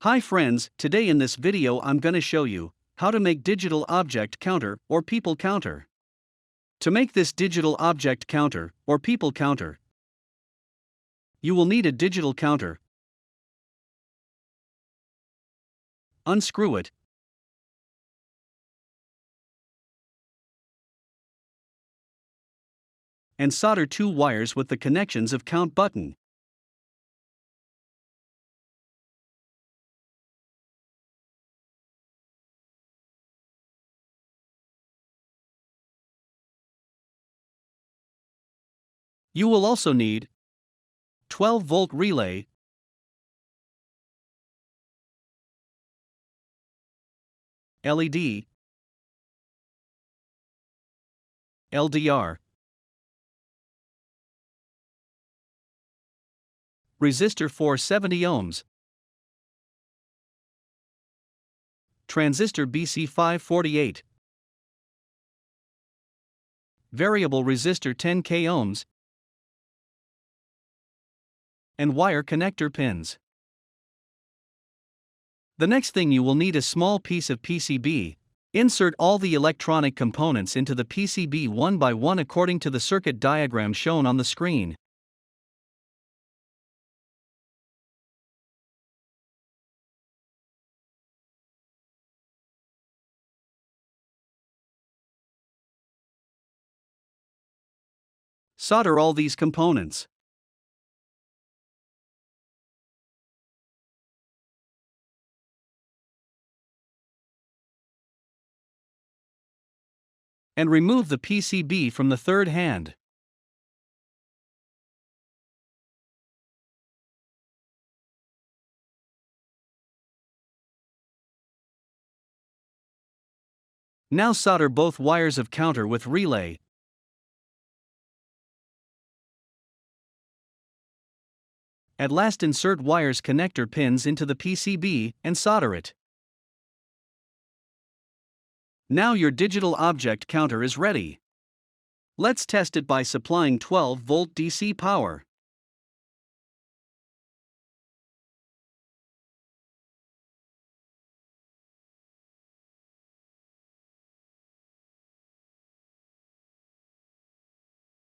Hi friends, today in this video I'm gonna show you how to make digital object counter or people counter. To make this digital object counter or people counter, you will need a digital counter. Unscrew it and solder two wires with the connections of count button. You will also need 12-volt relay, LED, LDR, resistor 470 ohms, transistor BC548, variable resistor 10K ohms, and wire connector pins. The next thing you will need a small piece of PCB. Insert all the electronic components into the PCB one by one according to the circuit diagram shown on the screen. Solder all these components. And remove the PCB from the third hand. Now solder both wires of counter with relay. At last insert wires connector pins into the PCB and solder it. Now your digital object counter is ready. Let's test it by supplying 12-volt DC power.